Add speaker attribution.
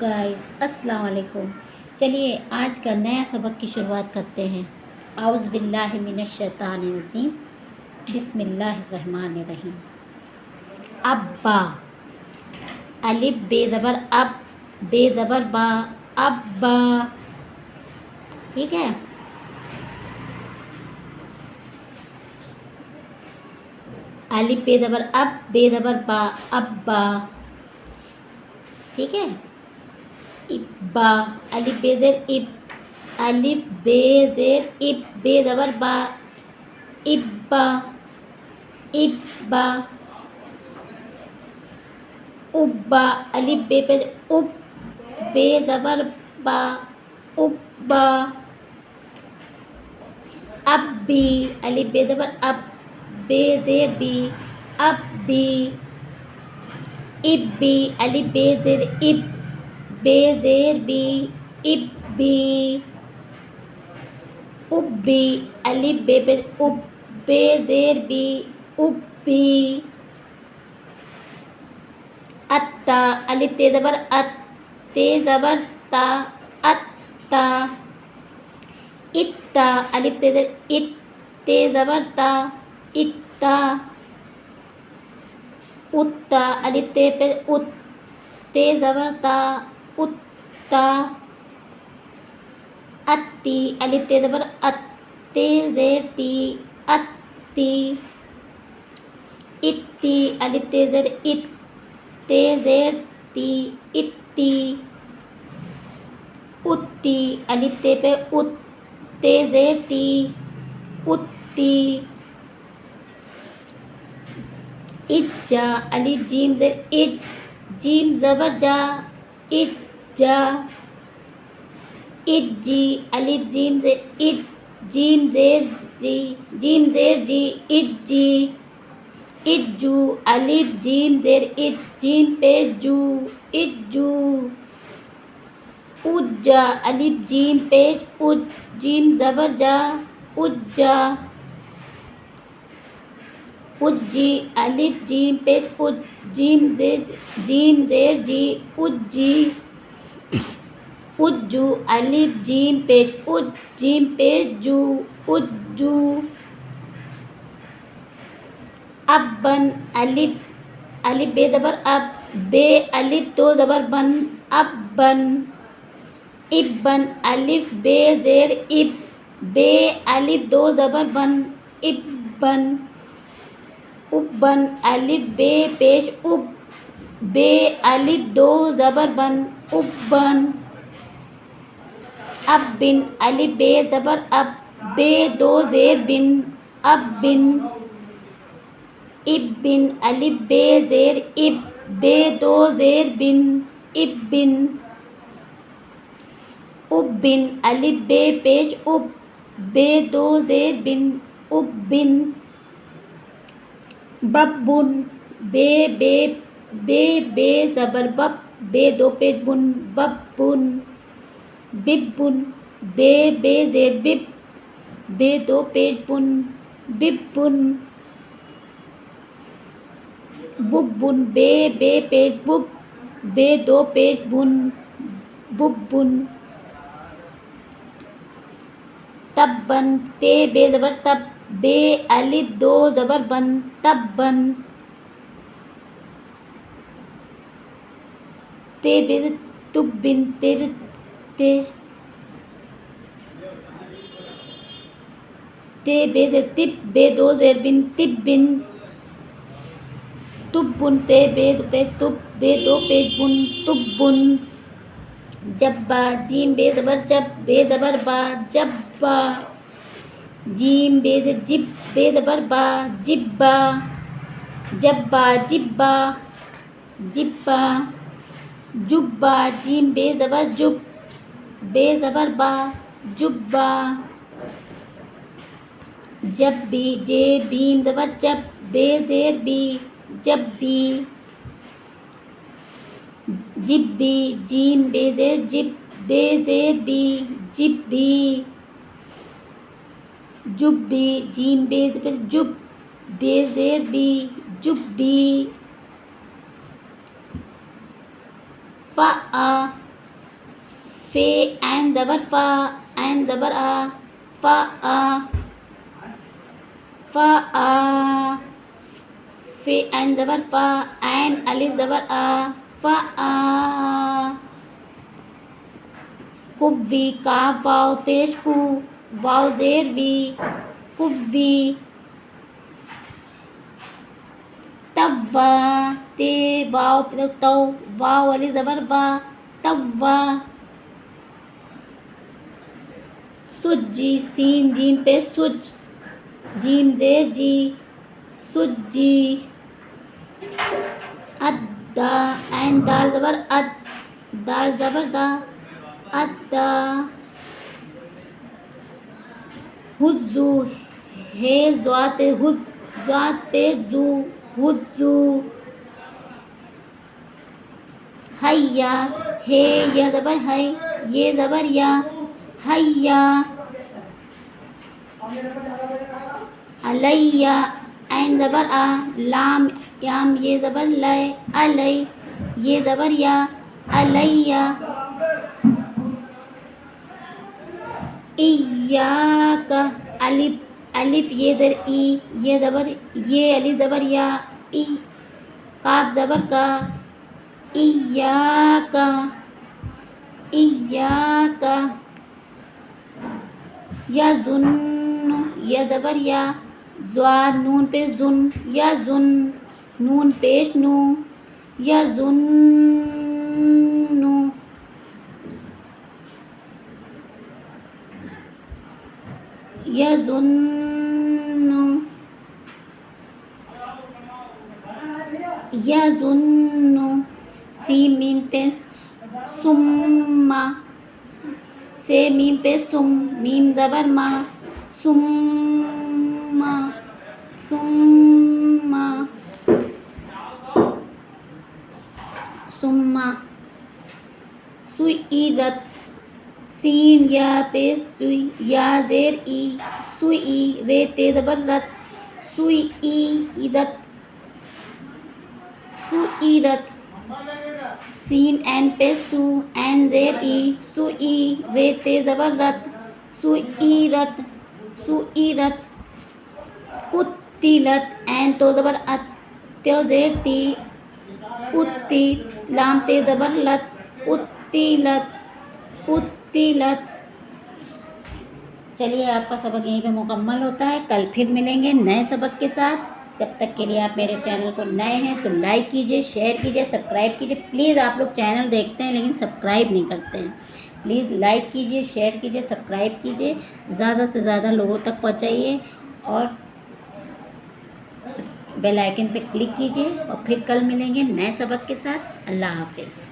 Speaker 1: Guys अस्सलाम वालेकुम। चलिए आज का नया सबक की शुरुआत करते हैं। आउज़ बिल्लाहि मिनश शैतानिर रजीम, बिस्मिल्लाहिर्रहमानिर रहीम। अब्बा, अलिफ बे ज़बर अब, बे ज़बर बा, अब्बा। ठीक है। अलिफ बे ज़बर अब, बे ज़बर बा, अब्बा। ठीक है। इब्बा, अलिफ बे ज़ेर इब, अलिफ बे ज़ेर इब, बे ज़बर बा, इब्बा, इब्बा। उब्बा, अलिफ बे पे उब, बे ज़बर बा, उब्बा। अब्बी, अलिफ बे ज़बर अब, बे ज़ेर बी, अब्बी। इब्बी, अलिफ बे ज़ेर इब, बे ज़ेर बी, इब्बी। उब्बी, अलिफ बे पे उब, बे ज़ेर बी, उब्बी। अत्ता, अलिफ ते ज़बर अत, ते ज़बर ता, अत्ता। इत्ता, अलिफ ते ज़बर इत, ते ज़बर ता, इत्ता। उत्ता, अलिफ ते पे उत, ते ज़बर ता, उत्ता। अत्ती, अलिफ ते ज़बर अत, ते ज़ेर ती, अत्ती। इत्ती, अलिफ ते ज़ेर इत, ते ज़ेर ती, इत्ती। उत्ती, अलिफ ते पे उत, ते ज़ेर ती, उत्ती। इज्जा, अलिफ जीम ज़ेर इज, जीम ज़बर जा, इज्जा। इज्जी, अलिफ जीम ज़ेर इज, जीम ज़ेर जी, जीम ज़ेर जी, इज्जी। इज्जू, अलिफ जीम ज़ेर इज, जीम पे जू, इज्जू। उज्जा, अलिफ जीम पेश उज, जीम ज़बर जा, उज्जा। उज्जी, अलिफ जीम पेश उज, जीम ज़ेर जी, उज्जी। उज्जू, अलिफ जीम पेश उज, जीम पेश जू, उज्जू। अब्बन, अलिफ बे ज़बर अब, बे अलिफ दो ज़बर बन, अब्बन। इब्बन, अलिफ बे ज़ेर इब, बे अलिफ दो ज़बर बन, इब्बन। उब्बन, अलिफ बे पेश उब, बे अलिफ दो ज़बर बन, उब्बन। अब्बिन, अलिफ बे ज़बर अब, बे दो ज़ेर बिन, अब्बिन। इब्बिन, अलिफ बे ज़ेर इब, बे दो ज़ेर बिन, इब्बिन। उब्बिन, अलिफ बे पेश उब, बे दो ज़ेर बिन, उब्बिन। बब्बुन, बे ज़बर बब, बे दो पेश बुन, बब्बुन। बिब्बुन, बे ज़ेर बिब, बे दो पेश बुन, बिब्बुन। बुब्बुन, बे पेश बुब, बे दो पेश बुन, बुब्बुन। तब्बन, ते बे ज़बर तब, बे अलिफ दो ज़बर बन, तब्बन। ते बे तुब्बिन, ते बे ज़ेर तिब, बे दो ज़ेर बिन, तिब्बिन। तुब्बुन, ते बे तुब, बे दो पेश बुन, तुब्बुन। जब्बा, जीम बे ज़बर जब, बे ज़बर बा, जब्बा। जीम बे ज़ेर जिब, बे ज़बर बा, जिब्बा। जब्बा, जिब्बा, जिब्बा। जुब्बा, जीम बे ज़बर जुब, बे ज़बर बा, जुब्बा। जब्बी, जे बीम ज़बर जब, बे ज़ेर बी, जब्बी। जिब्बी, जीम बे ज़ेर जिब, बे ज़ेर बी, जिब्बी। जुब्बी, जीम बे ज़ेर जुब, बे ज़ेर बी, जुब्बी। فا آ فے عین زبر فا عین زبر آ فا آ فا آ فے عین زبر فا عین الف زبر آ فا آ کوّی کاف واو پیش کو واو زیر وی کوّی توا تے واو تو واو الف زبر وا توا سجی سین جیم پہ سج جیم زیر جی سجی ادا عین دال زبر اد دال زبر دا ادا حزو ہے ضاد پہ حز ضاد پہ زو حزو حیا ہے یا زبر ہے یہ زبر یا حیا علیہ عین زبر آ لام یام یہ زبر لے علی یہ زبر یا علیہ ایاک الف الف یہ زبر ای یہ زبر یہ الف زبر یا ای کاف زبر کا ایاک ایاک یظن یا زبر یا ضاد نون پیش ظن یظن نون پیش نو یظن یظن یظن سین میم پہ ثم سے میم پہ سم میم زبر ما ثم ثم ثم سئرت سین یا پہ سوئی یا زیر ای سوئی رے تے زبر رت سئرت سئرت سین عین پہ سو عین زیر ای سوئی رے تے زبر رت سئرت سئرت قتلت عین تو زبر ات تو زیر تی اتی لام تے زبر لت قتلت قتلت چلیے آپ کا سبق یہیں پہ مکمل ہوتا ہے. کل پھر ملیں گے نئے سبق کے ساتھ. جب تک کے لیے آپ میرے چینل کو نئے ہیں تو لائک کیجیے شیئر کیجیے سبسکرائب کیجیے. پلیز آپ لوگ چینل دیکھتے ہیں لیکن سبسکرائب نہیں کرتے ہیں. پلیز لائک کیجیے شیئر کیجیے سبسکرائب کیجیے زیادہ سے زیادہ لوگوں تک پہنچائیے اور بیل آئیکن پہ کلک کیجیے. اور پھر کل ملیں گے نئے سبق کے ساتھ. اللہ حافظ.